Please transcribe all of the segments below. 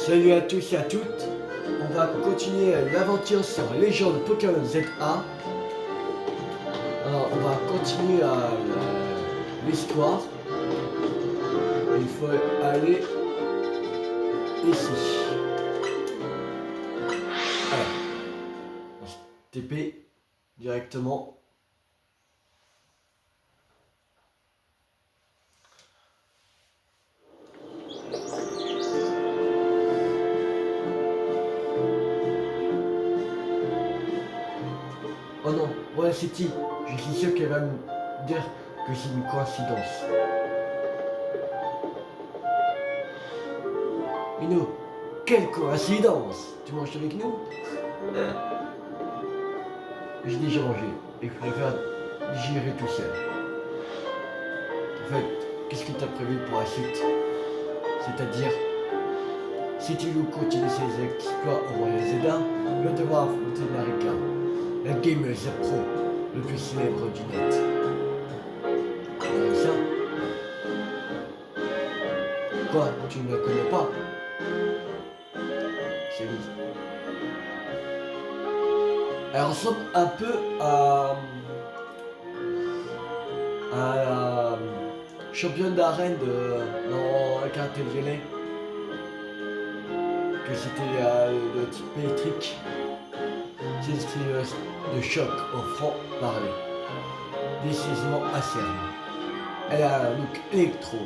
Salut à tous et à toutes, on va continuer l'aventure sur Légende Pokémon ZA. Alors on va continuer l'histoire. Il faut aller ici. Alors, on se TP directement. Oh non, ouais c'est Ti. Je suis sûr qu'elle va me dire que c'est une coïncidence. Minou, quelle coïncidence! Tu manges avec nous? J'ai déjà mangé et je préfère digérer tout seul. En fait, qu'est-ce que tu as prévu pour la suite? C'est-à-dire, si tu veux continuer ses exploits au Royal Zelda, tu vas devoir affronter Narika, la gameuse pro le plus célèbre du net. Ça? Quoi? Tu ne la connais pas? C'est lui. Elle ressemble un peu à la championne d'arène dans la carte violet. Que c'était le type électrique. C'est une streameuse de choc au franc parler. Décidément acerbe. Elle a un look électro.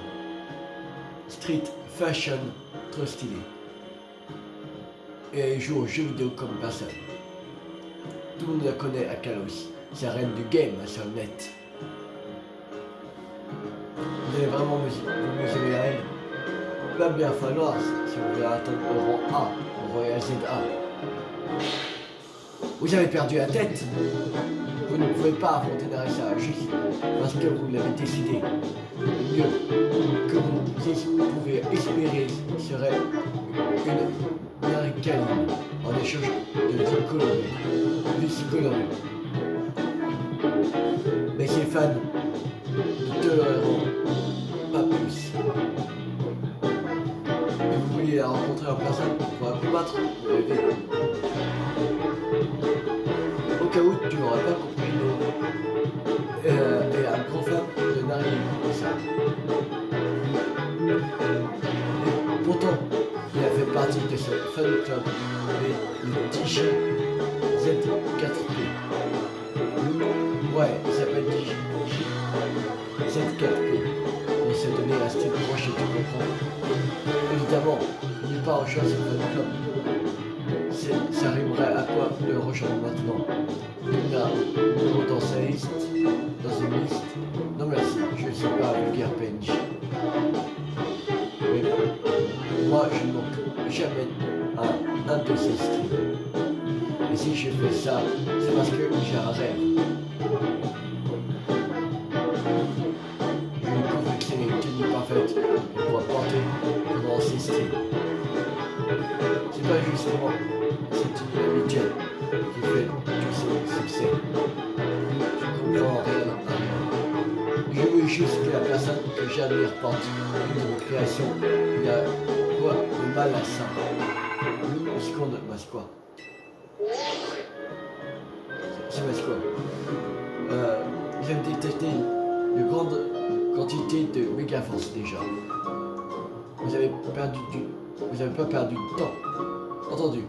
Street fashion trop stylé. Et elle joue aux jeux vidéo comme personne. Tout le monde la connaît à Kalos. C'est la reine du game sur le net. Vous allez vraiment vous mesurer à elle. Il va bien falloir si vous voulez atteindre le rang A, le Royal ZA. Vous avez perdu la tête. Vous ne pouvez pas affronter Narissa juste parce que vous l'avez décidé. Le mieux que vous pouvez espérer serait une Narikaline en échange de vie colorée. Lucie colorée. Mais ses fans ne toléreront pas plus. Et vous vouliez la rencontrer en personne pour la combattre, vous rêvez. Au cas où tu n'aurais pas compris, est un grand fan de Narissa. Et pourtant, il a fait partie de ce fan club, le DJ Z4P. Ouais, il s'appelle DJ Z4P. Il s'est donné un style proche et tu comprends. Évidemment, il n'est pas en choix ce fan club. Ça arriverait à quoi de le rejoindre maintenant? Il a un numéro dans sa liste, dans une liste. Non merci, je ne suis pas un vulgaire PNJ. Mais moi, je ne manque jamais à un de ces streams. Et si je fais ça, c'est parce que j'ai un rêve. Je découvre que c'est une tenue parfaite pour porter pendant ces streams. C'est pas justement cette tenue habituelle qui fait tout ce succès. Je comprends rien à rien. Je veux juste que la personne que j'admire porte une de mes créations. Il y a quoi de mal à ça? C'est quoi? C'est quoi? C'est quoi? J'aime détecter de grandes quantités de mégaforce déjà. Vous avez pas perdu de temps. Entendu.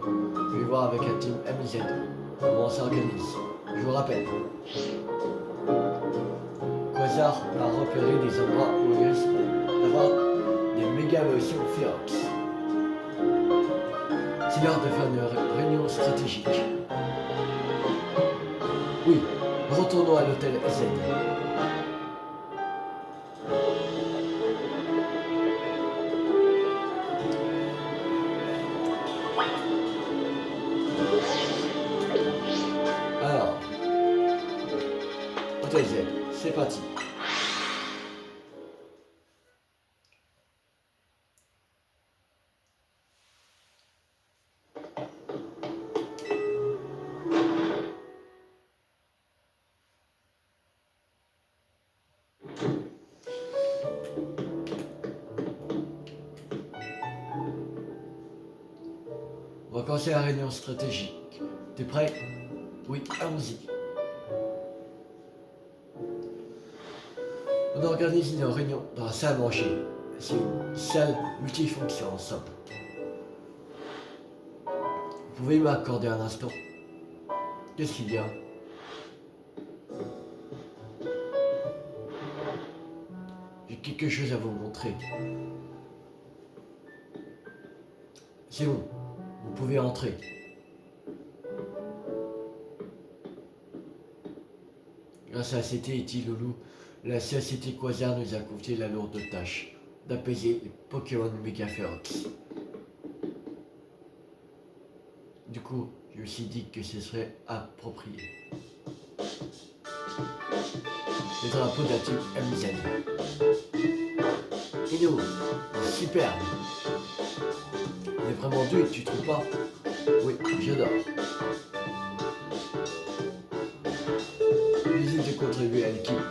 Je vais voir avec la team MZ comment on s'organise. Je vous rappelle. Quasar a repéré des endroits où il risque d'avoir des méga motions féroces. C'est l'heure de faire une réunion stratégique. Oui, retournons à l'hôtel Z. Alors, hôtel Z, c'est parti. On va commencer la réunion stratégique. T'es prêt? Oui, allons-y. On organise une réunion dans la salle à manger. C'est une salle multifonction ensemble. Vous pouvez m'accorder un instant? Qu'est-ce qu'il y a? J'ai quelque chose à vous montrer. C'est bon, vous pouvez entrer. Grâce à la société Eti Loulou, la société Quasar nous a confié la lourde tâche d'apaiser les Pokémon Megaferox. Du coup, je me suis dit que ce serait approprié. Le drapeau de la team Amizan. Ino, superbe. Il est vraiment dur, tu trouves pas? Oui, j'adore. J'hésite de contribuer à l'équipe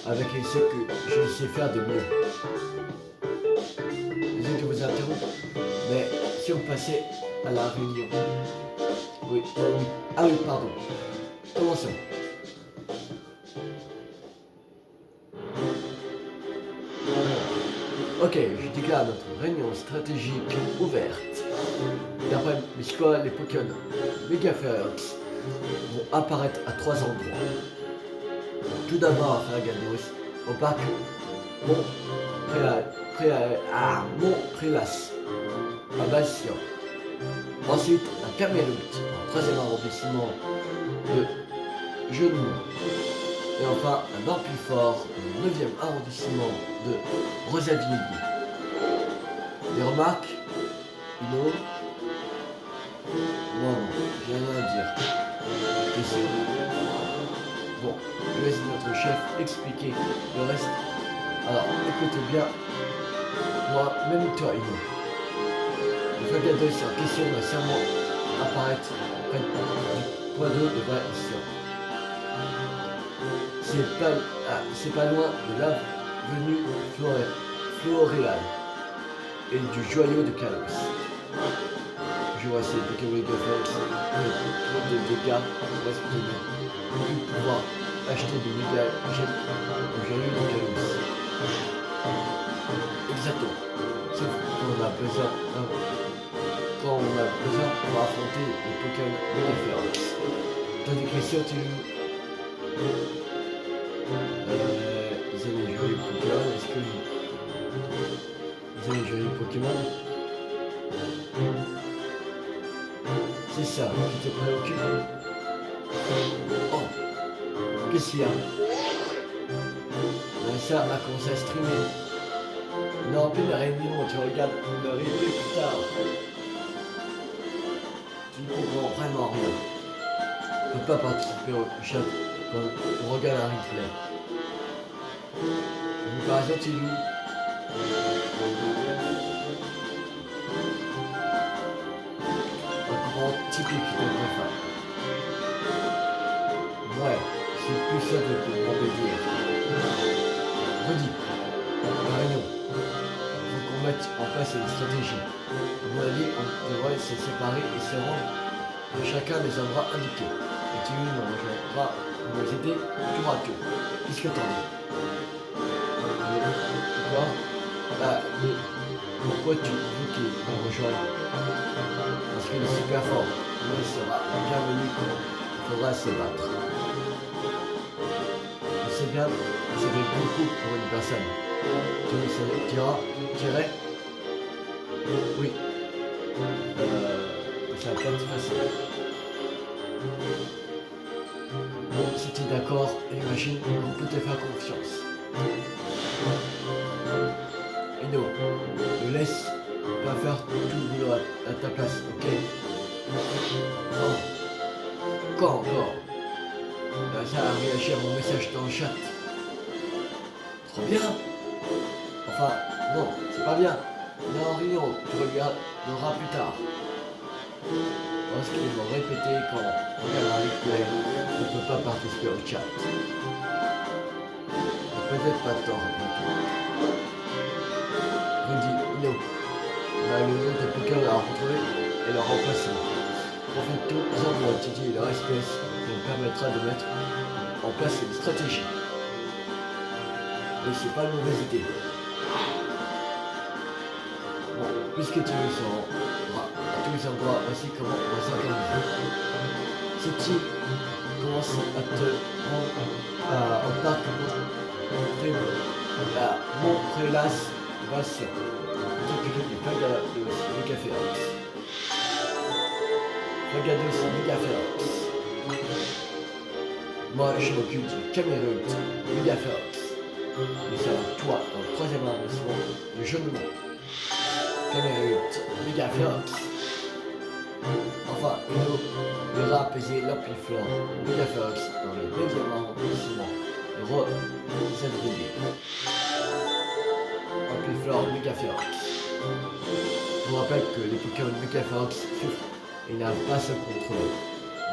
avec ce que je sais faire de mieux. Désolé de vous interrompre, mais si on passait à la réunion. Oui, oui. Ah oui, pardon. Commençons. Ok, je déclare notre réunion stratégique ouverte. D'après mes scores, les Pokémon Megaferox vont apparaître à 3 endroits. Tout d'abord à Fragados, au parc Mont-Prélas, à Bastion. Ensuite à Camelot, en 3e arrondissement de Genou. Et enfin à Nord-Plus-Fort, au 9e arrondissement de Rosavilliers. Des remarques? Une autre? Moi non, j'ai rien à dire. Question. Bon, je laisse notre chef expliquer le reste. Alors, écoutez bien, moi, même toi, Ino. Le Fragados en question va sûrement apparaître près du point d'eau de Bastion. C'est pas loin de l'avenue Floréal et du joyau de Kalos. Je vois ces Pokémon de Fox, de dégâts pour pouvoir acheter des méga gemmes au joyau de Kalos. Exactement. Sauf quand on a besoin pour affronter les Pokémon Megaferox. T'as des questions, tu ils aiment les jolis Pokémon, est-ce que ils aiment les jolis Pokémon? C'est ça qui te préoccupe? Oh, qu'est-ce qu'il y a? Ça a commencé à streamer. Non, plus la réunion, tu regardes le replay plus tard. Tu ne comprends vraiment rien. On ne peut pas participer au chat quand on regarde un replay. Par exemple, tu loues. Un grand typique de préfère. Ouais, c'est plus simple que de dire. Redis, la réunion. Il faut qu'on mette en place une stratégie. À mon avis, on devrait se séparer et se rendre à chacun des endroits indiqués. Et tu nous rejoindras pour nous aider tour à tour. Qu'est-ce que t'en dis? Quoi? Pourquoi tu veux qu'il nous rejoigne? Parce qu'il est super fort. Il sera bienvenu quand il faudra se battre. C'est bien, ça fait beaucoup pour une personne. Tu dirais? Oui. Ça va pas être facile. Bon, si tu es d'accord, imagine qu'on peut te faire confiance. Ino, ne laisse pas faire tout le boulot à ta place, ok? Oh. Quoi encore? Ça a réagi à mon message dans le chat. Trop bien. Enfin, non, c'est pas bien. On est en réunion, tu regarderas plus tard. Parce qu'ils vont répéter quand on regarde un replay, on ne peut pas participer au chat. Peut-être pas tort après tout. Redis, Ino, a le nom des Pokémon à retrouver et leur remplacement. Profitons-en pour étudier leur espèce qui nous permettra de mettre en place une stratégie. Et c'est pas une mauvaise idée. Bon, puisque tu veux savoir à tous les endroits, voici comment on va s'organiser. Si tu commences à te rendre au parc la Montrelas Vassia, s'occuper du Megaférox. Regardez aussi Megaférox. Moi je m'occupe du Cameroun Megaférox. Et ça va toi dans le troisième arrondissement du jeu de mots. Cameroun Megaférox. Enfin, Uno ira apaiser l'Ampiflore Megaférox dans le deuxième arrondissement. Re-Zedrier. Ampiflore Megaférox. Je vous rappelle que les Pokémon Megaférox souffrent et n'arrivent pas à se contrôler.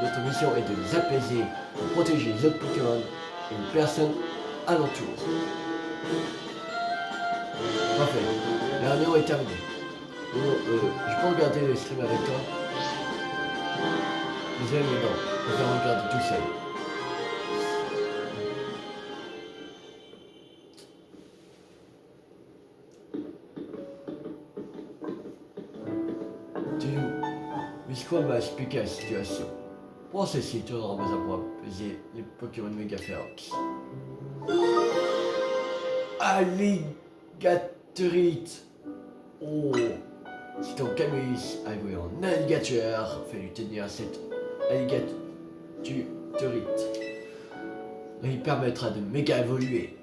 Notre mission est de les apaiser, de protéger les autres Pokémon et les personnes alentour. Parfait, la réunion est terminée. Je peux regarder le stream avec toi? Désolé, mais non, je préfère regarder tout seul. Bisquois m'a expliqué la situation. Pour ceci, tu auras besoin pour apaiser les Pokémon Megaférox. Alligatorite. Oh, si ton Camus a joué en alligator, fais-lui tenir cette alligatorite. Il permettra de méga évoluer.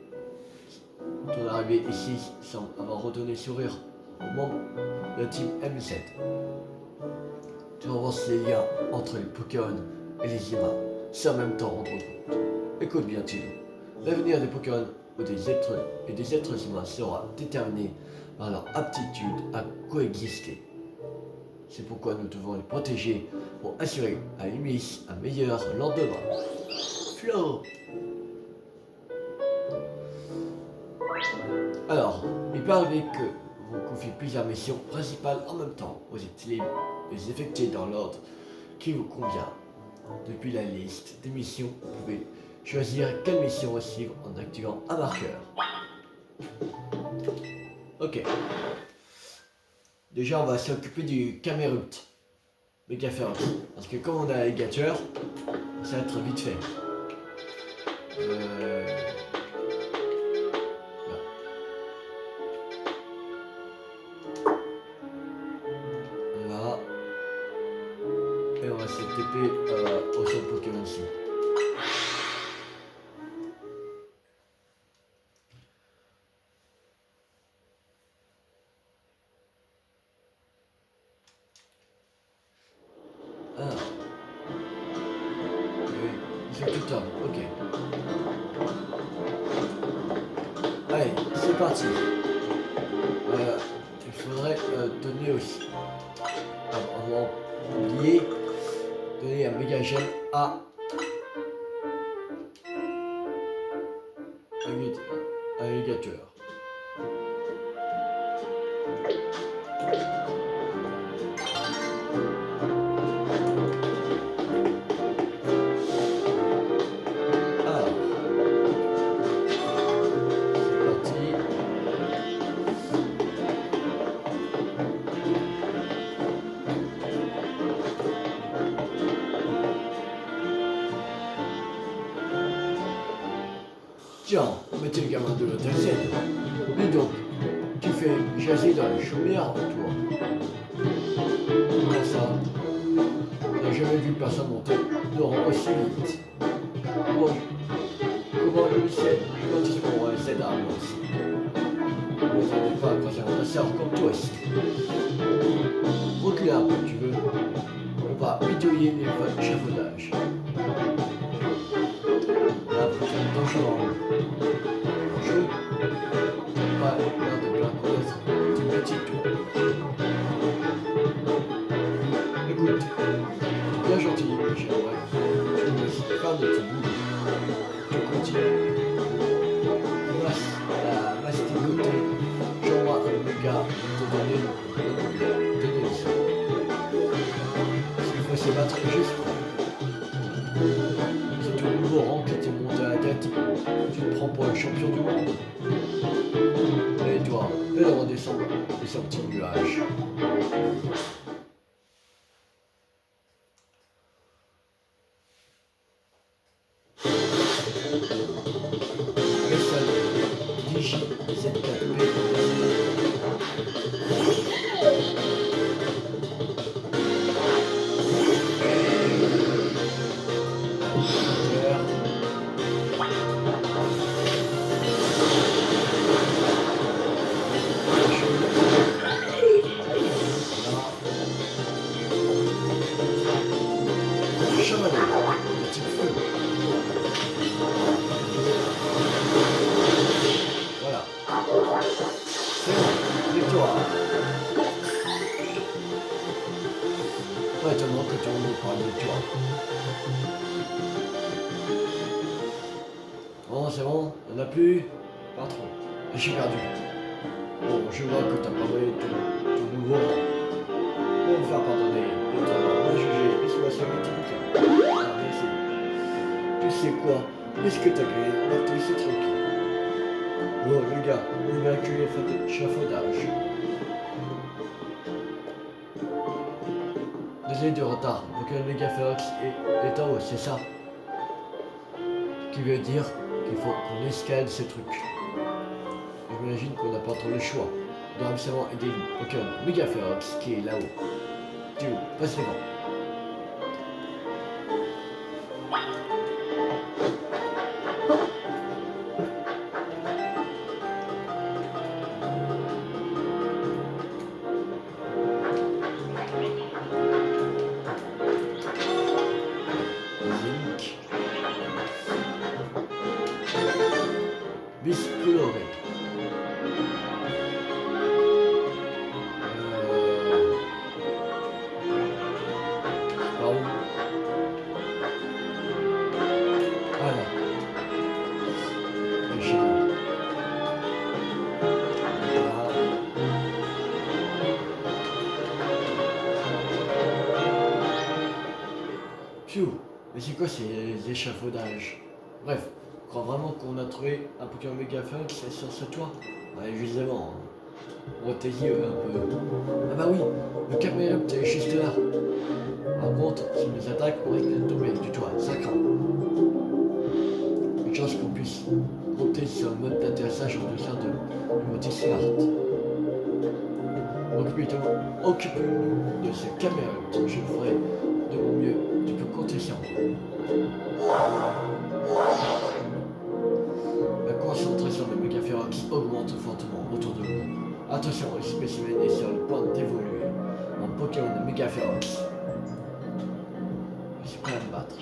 Ton arrivée ici semble avoir redonné sourire aux membres de la team M7. Tu renforces les liens entre les Pokémon et les humains, sans en même temps rendre compte. Écoute bien, Tino. L'avenir des Pokémon ou des êtres humains sera déterminé par leur aptitude à coexister. C'est pourquoi nous devons les protéger pour assurer à Umis un meilleur lendemain. Flo. Alors, il peut arriver que vous confiez plusieurs missions principales en même temps. Vous êtes libre de les effectuer dans l'ordre qui vous convient. Depuis la liste des missions, vous pouvez choisir quelle mission suivre en activant un marqueur. Ok. Déjà, on va s'occuper du Cameroun Megaférox. Parce que comme on a l'alligator, ça va être vite fait. Là. Et on va se TP au centre Pokémon ici. Ok. Allez, c'est parti. Il faudrait donner aussi. Avant d'oublier, donner un méga gel à alligator. Tiens, mettez le gamin de l'hôtel Z. Dis donc, tu fais jaser dans les chaumières, toi. Comment ça? On n'a jamais vu personne monter dehors aussi vite. Comment le lycée? Quand ils seront à Z à moi aussi. Vous ne m'attendez pas à quoi ça va sœur comme toi ici. Recule un peu, tu veux. On va bidouiller les échafaudages. Là, peut-être dangereux. Je n'ai pas l'air de bien connaître tes petits tours. Écoute, bien gentil, j'aimerais que tu me laisses faire de tes bouts. Je continue. La masticoter, j'envoie un méga te donner Tenez ici. Il faut se battre juste. C'est ton nouveau rang qui t'est monté à la tête. Tu te prends pour le champion du monde. Et toi, fais redescendre de ce petit nuage. Pas étonnant que tout le monde parle de toi. Bon, c'est bon, il n'y en a plus. Pas trop. Je suis perdu. Bon, je vois que t'as pas envoyé ton nouveau rang. Pour me faire pardonner de t'avoir jugé et sous la solitude du cœur. Ah, merci. Tu sais quoi? Puisque t'as gagné, on va te laisser tranquille. Oh, le gars, on va accueillir l'échafaudage. Désolé du retard, donc le Megaferox est en haut, c'est ça? Ce qui veut dire qu'il faut qu'on escalade ces trucs. J'imagine qu'on n'a pas trop le choix. On doit absolument aider le Pokémon Megaferox qui est là-haut. Tu vois, passe les vents. Biscoloré. Par où? Ah là. Le chien. Voilà. Pfiou. Mais c'est quoi ces échafaudages? Bref. Je crois vraiment qu'on a trouvé un Pokémon Megaferox sur ce toit. Ouais, justement. On tes yeux un peu. Ah bah oui, le Camerupt est juste là. Par contre, s'il nous attaque, on risque de tomber du toit. Ça craint. Une chance qu'on puisse compter sur le mode d'atterrissage en douceur de Motis Smart. Donc plutôt, occupe-nous de ce Camerupt. Je le ferai de mon mieux. Tu peux compter sur moi. La concentration de Megaferox augmente fortement autour de vous. Attention, le spécimen est sur le point d'évoluer en Pokémon de Megaferox. Je suis prêt à me battre.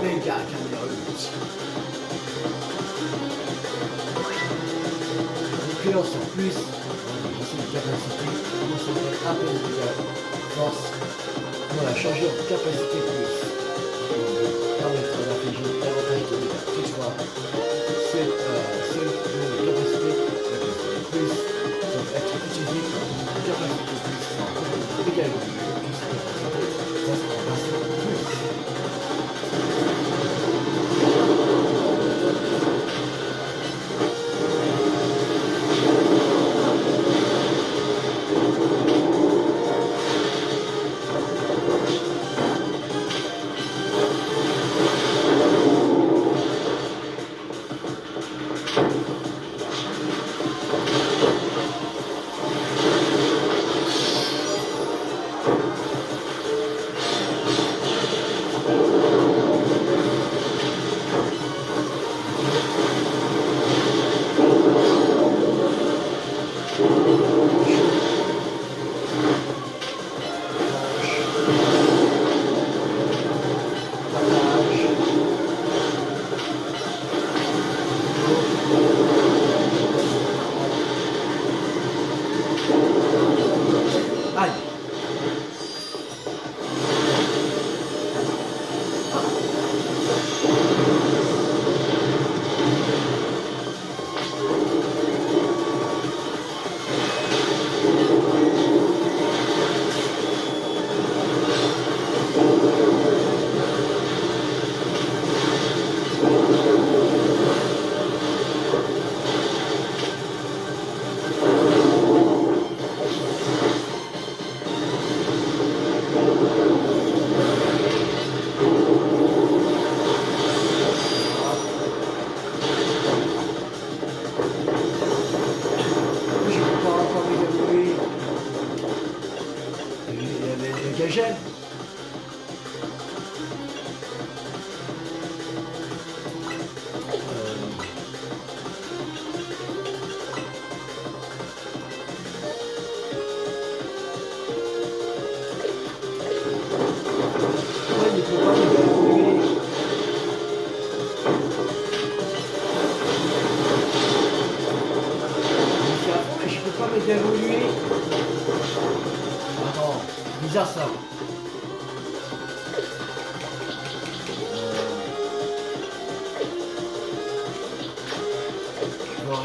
Méga Camerupt. Nucléos en plus, c'est une capacité à concentrer un peu de force pour la changer en capacité plus. Permettre d'infliger davantage de dégâts. Toutefois, seule une capacité plus doivent être utilisées comme une capacité plus en également plus de capacité transformation plus.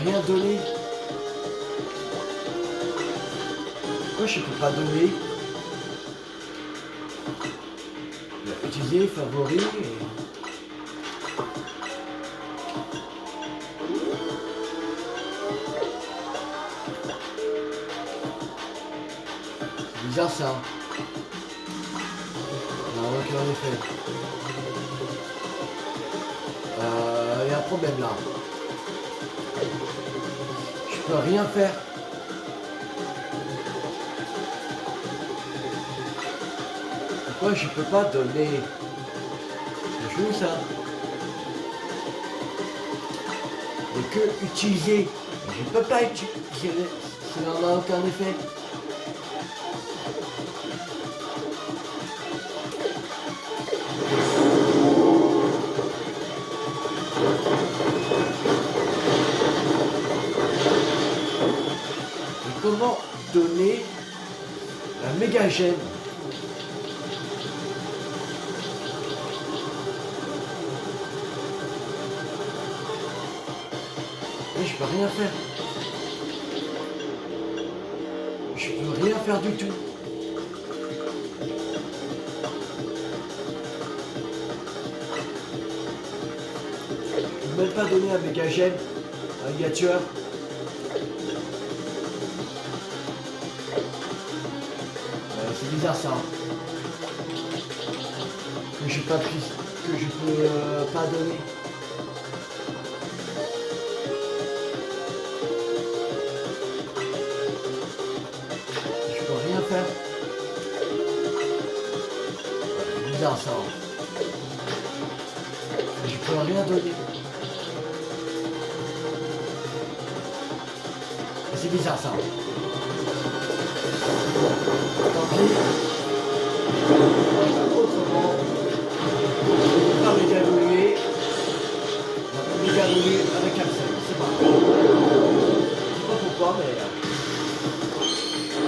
rien donner. Pourquoi je peux pas donner? Utiliser, favori et... C'est bizarre ça. Non, ok, en effet. Il y a un problème là. Je peux rien faire. Pourquoi je peux pas donner? Je joue ça. Et que utiliser. Je peux pas utiliser. Ça n'en a aucun effet. Et comment donner un méga gemme? Je peux rien faire. Je peux rien faire du tout. Je peux même pas donner un méga gemme, un méga tueur. C'est bizarre ça. Que je peux pas donner. Faire. C'est bizarre ça. Je peux rien donner. C'est bizarre ça. Tant pis. Autrement. Je ne vais pas méga évoluer. On va méga évoluer avec Axel. C'est pas grave. Je sais pas pourquoi, mais.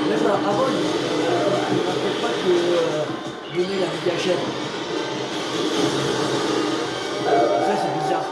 Même avant, il ne rappelle pas que donner la méga chaîne. Ça, c'est bizarre.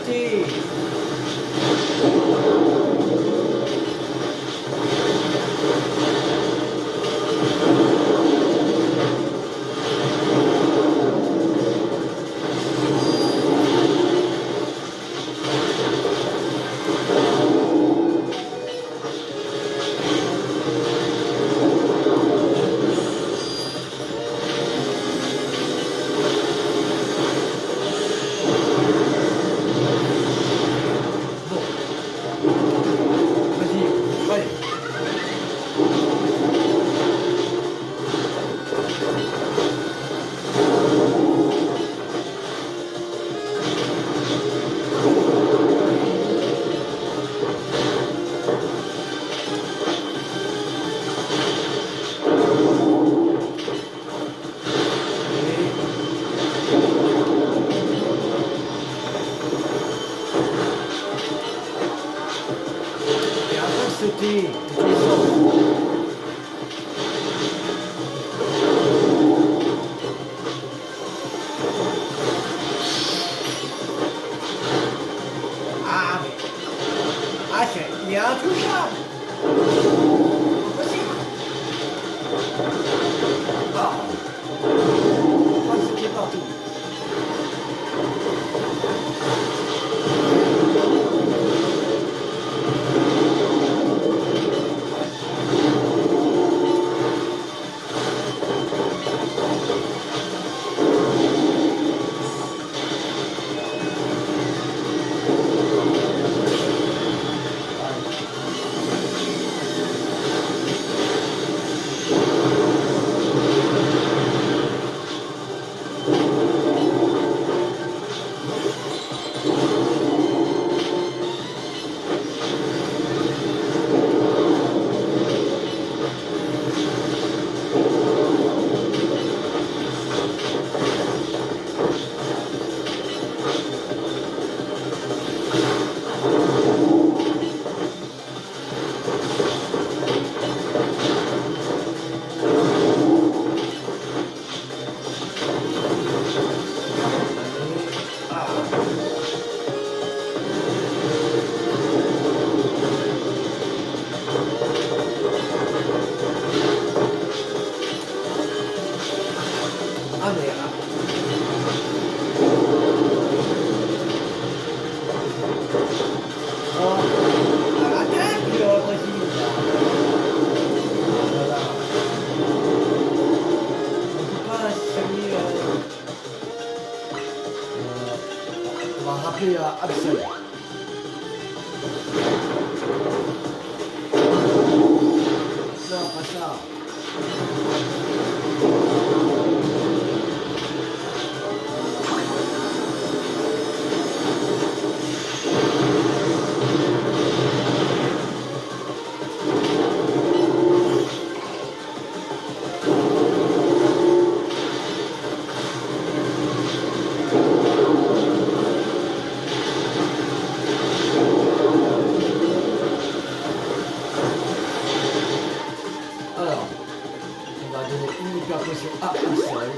City. City. Ah, mais... Ah, il y a un touchable. Possible. Ah. Oh, c'était partout. Ah, mais... Oh, attaque, Brésil. Voilà. On ne peut pas signer... on va rappeler à Absel. Non, pas ça. Alors, on va donner une hyper pression à Absel.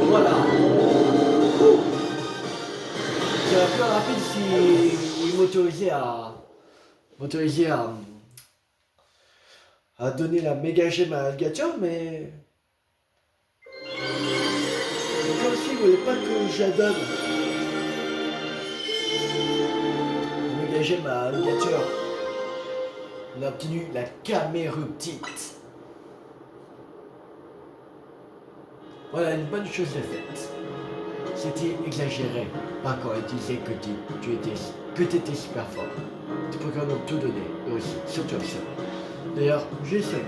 Voilà. C'est plus rapide si il m'autorisait à donner la méga gemme à Algator, mais comme s'il ne voulait pas que je la donne. La méga gemme à Algator. On a obtenu la caméruptite. Voilà, une bonne chose de faite. C'était exagéré, pas quand il disait que tu étais super fort. Tu peux quand même tout donner, eux aussi, surtout ça. D'ailleurs, j'ai essayé.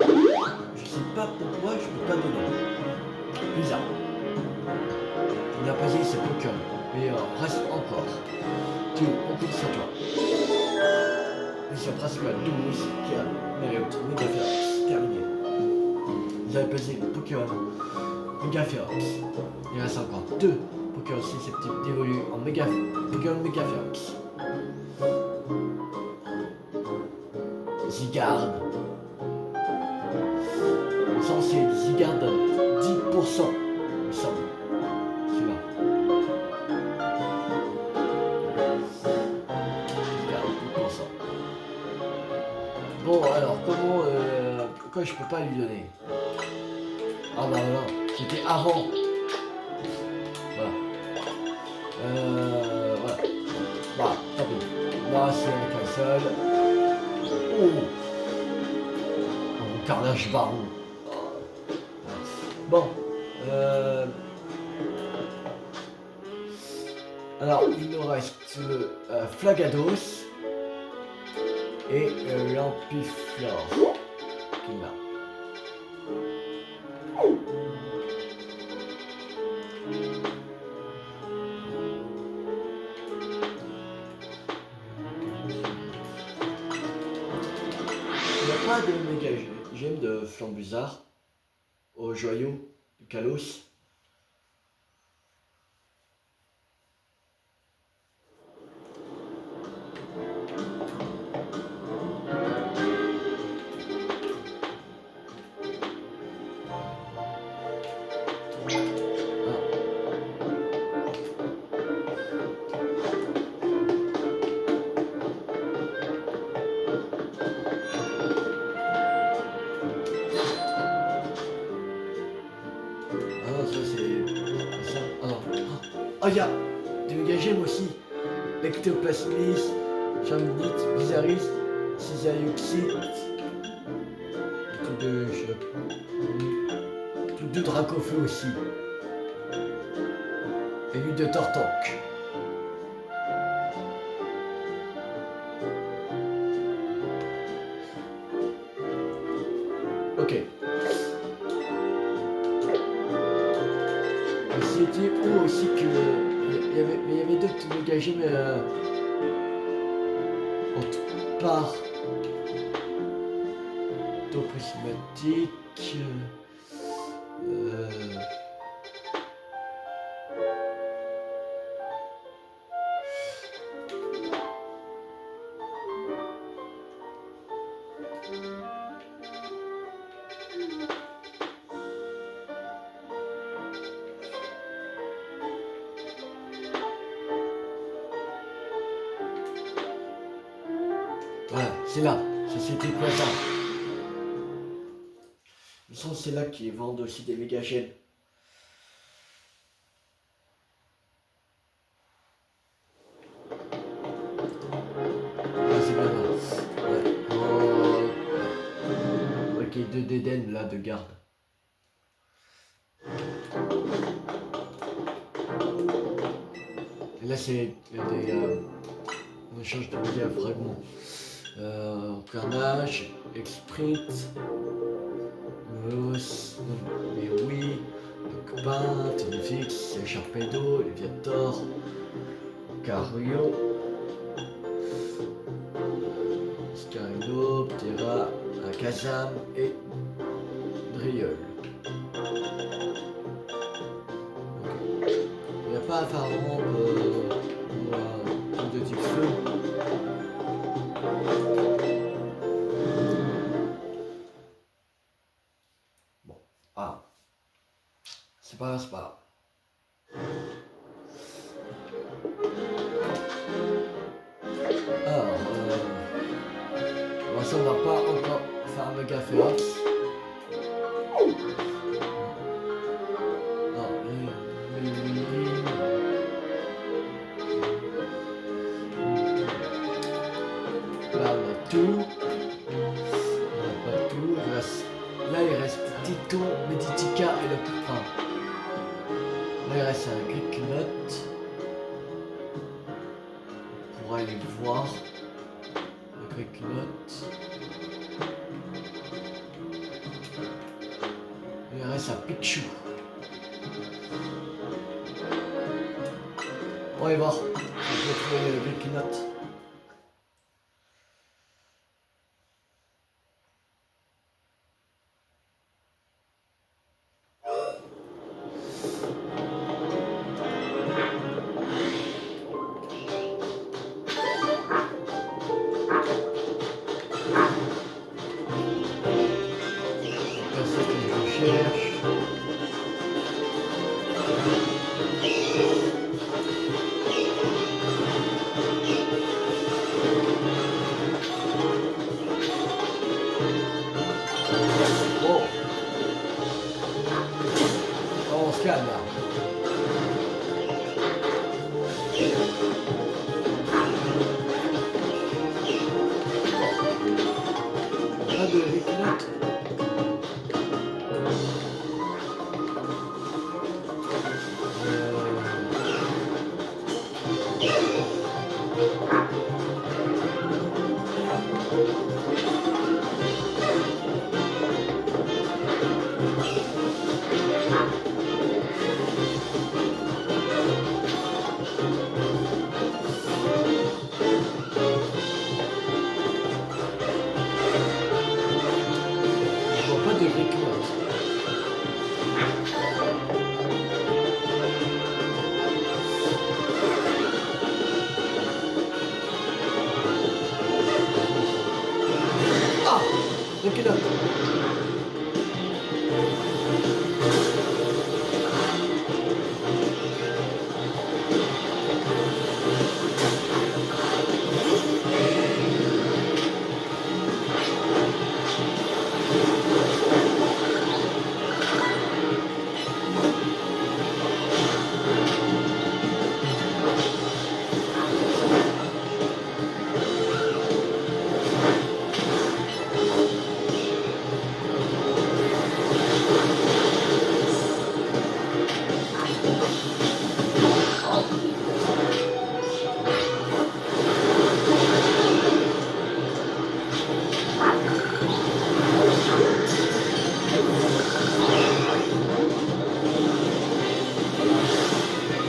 Je sais pas pourquoi je peux pas donner. Bizarre. a passé ses Pokémon, mais il reste encore. Tu compliques sur toi. Mission principale 12 qui a mérite Megaferox. Terminé. Vous avez passé Pokémon Megaferox. Il reste encore 2 Pokémon susceptibles d'évoluer en Pokémon Megaferox. Zygarde. Censé Zygarde donne 10%, il me semble. Celui-là. Zygarde 10%. Bon, alors, pourquoi je peux pas lui donner? Ah bah voilà, c'était avant. Voilà. Voilà. Bah, tant pis. Là, c'est avec un seul. Oh, Carnage Baron. Bon. Alors, il nous reste Flagados et Lampiflore. Qui est là. Il n'y a pas de méga gemme de Flambuzard au joyau de Kalos. Oh, il y a des méga-gemmes aussi. Ectoplasmis, Chamnite, Bizarris, Cisailluxite, tout de Dracofeu aussi. Et lui de Tortank. Ok. C'était où aussi que il y avait deux petits méga-gemmes autre part. Taux prismatique. Voilà, c'est là, c'était quoi ça? Il me semble que c'est là qu'ils vendent aussi des méga gemmes. Ah, c'est bien là. Ouais. Ok, deux d'Éden là de garde. Et là c'est des on échange de méga fragments. Carnage, Exprint, Moss, mais oui, Pain, Tonifix, Sharpedo, Léviator, Cario, Scarido, Ptera, Kazam et Driol. Okay. Il n'y a pas Pharaon ou de type feu. Ah, c'est pas grave, c'est pas grave. Alors, ça on va pas encore faire un Megaferox. Là on a tout. On a pas tout. Là il reste Tito, Meditica et le Poupin. Là il reste un Quicknut. On pourra aller voir. Le Quicknut. Il reste un Pichu. On va y voir. Je vais trouver le Greek Knot.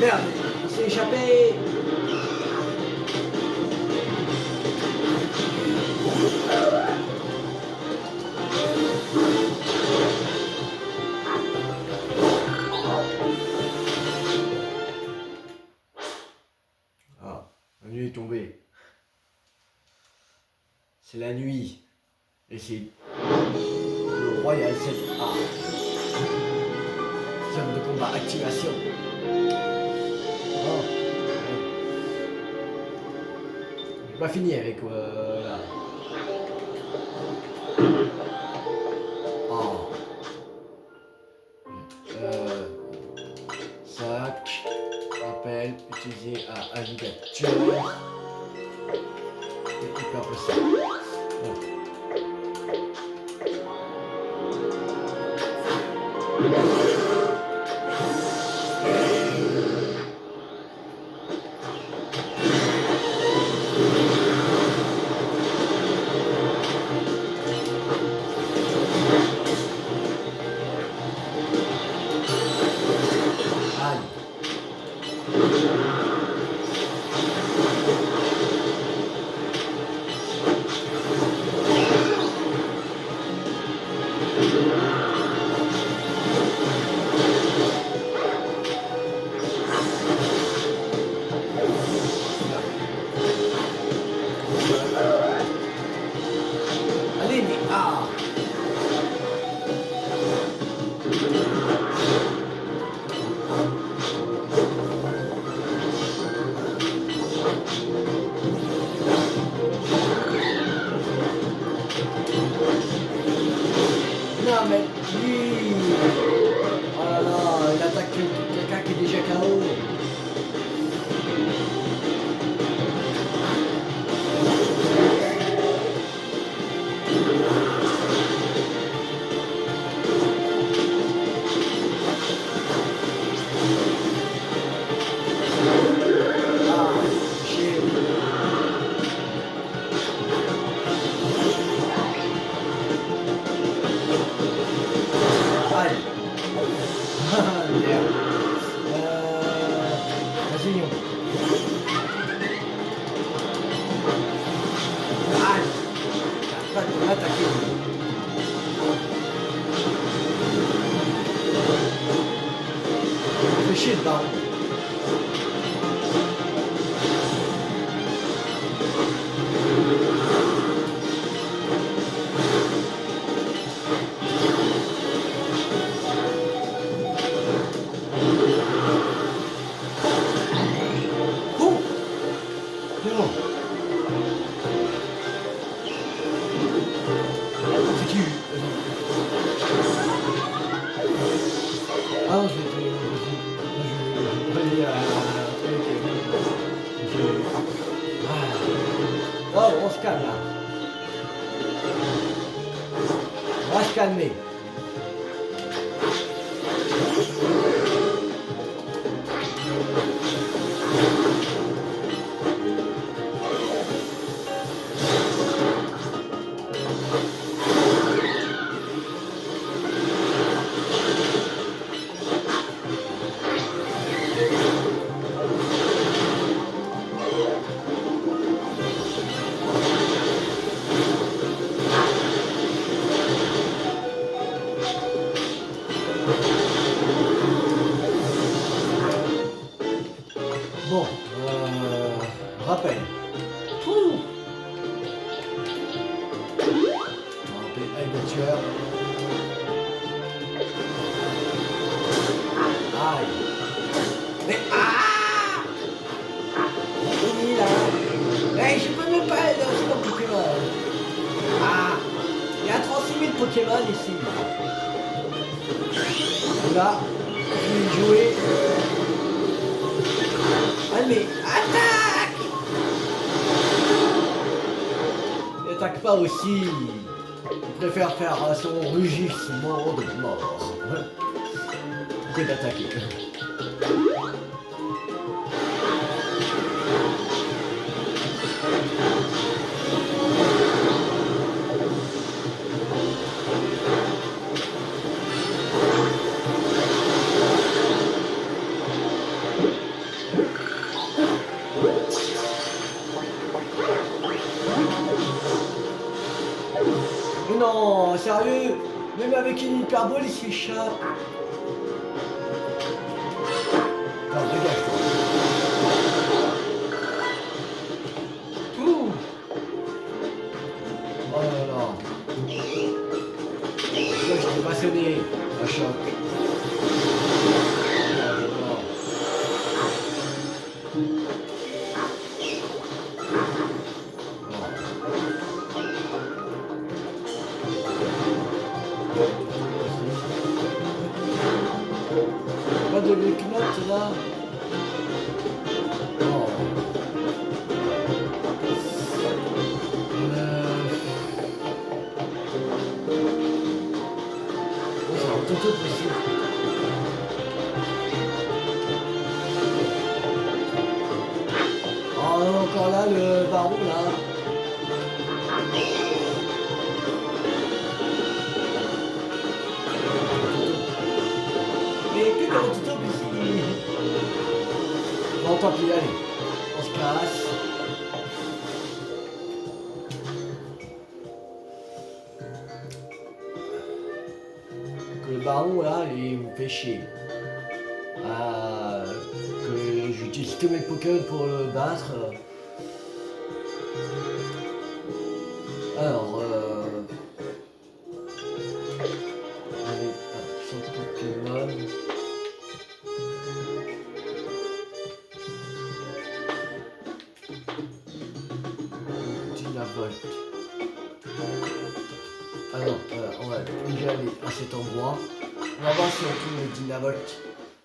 Merde, il s'est échappé. Ah, la nuit est tombée. C'est la nuit. Et c'est le Royal 7A. Zone de combat activation. Oh. J'ai pas fini avec là. Oh. Sac. Rappel utilisé à alligator. Et hyper possible. Bon. Non mais lui. Oh là là, il attaque quelqu'un qui est déjà KO. Vas-y, chier le baron. On va se calmer. Bon, rappel. Pouh. Le tueur. Aïe. Mais ah! Il est là. Mais je peux même pas aller dans ce Pokémon. Ah! Il y a 36 000 Pokémon ici. Là, je vais jouer. Ah mais attaque! Il attaque pas aussi. Il préfère faire son rugissement de mort que d'attaquer. Mais non, sérieux, même avec une hyperbole, il s'échappe. Non, dégage-toi. Ouh. Oh là là. Là, je t'ai passionné, un choc. Pas de l'éclate là. Oh. Oh, c'est un tout possible. Oh, encore là le baron là. Mais que dans le tuto ici. Bon, tant pis, allez. On se casse. Que le baron là, il me fait chier. Que j'utilise tous mes Pokémon pour le battre. Alors, allez, son Pokémon. Dynavolt. Ah non, on va déjà aller à cet endroit. On va voir si on trouve le Dynavolt.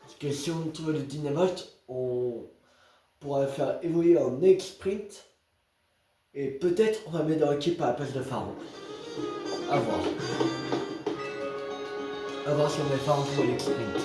Parce que si on trouve le Dynavolt, on pourra le faire évoluer en X-Sprint. Et peut-être on va mettre dans l'équipe à la place de Pharaon. A voir. A voir si on met Pharaon pour l'X-Sprint.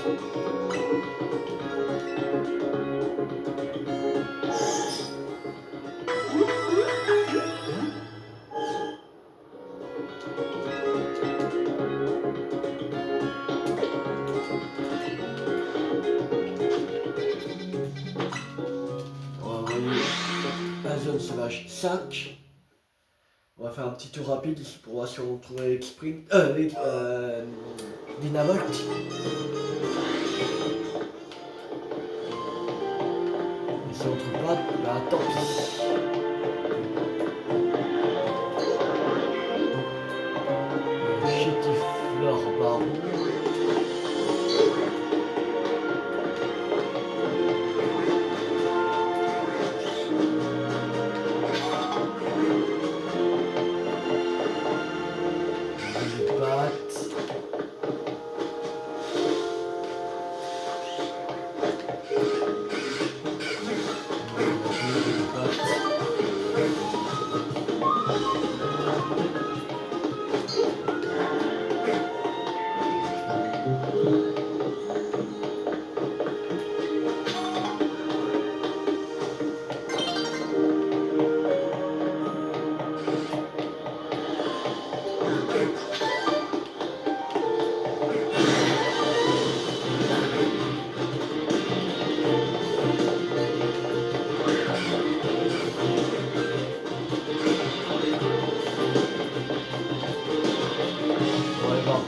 Zone sauvage 5. On va faire un petit tour rapide ici pour voir si on trouve l'exprint. Dynavolt. qui va, bah tant pis. Chétifleur Baron.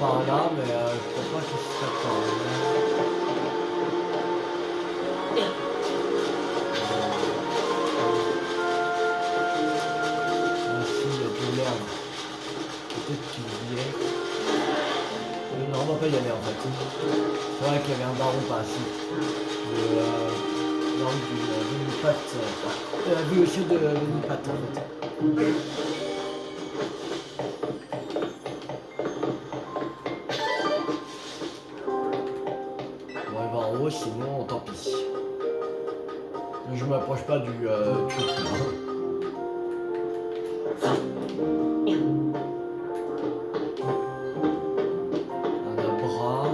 Par là, mais je crois pas qu'il se tape par là. Ici, il y a de l'herbe. Peut-être qu'il y est. Non, on va pas y aller en fait. C'est vrai qu'il y avait un baron par ici. Non, d'une patte. Vu aussi d'une patte en fait. Sinon, tant pis. Je m'approche pas du truc là. Un bras.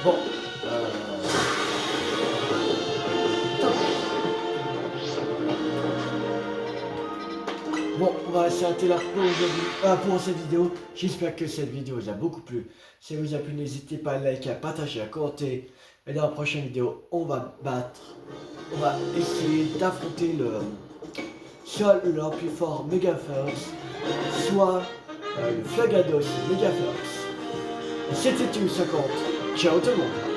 Bon. Bon, on va s'arrêter là pour cette vidéo. J'espère que cette vidéo vous a beaucoup plu. Si elle vous a plu, n'hésitez pas à liker, à partager, à commenter. Et dans la prochaine vidéo, on va essayer d'affronter soit l'Amplifor Megaforce, soit le Flagados Megaforce. C'était Team 50. Ciao tout le monde.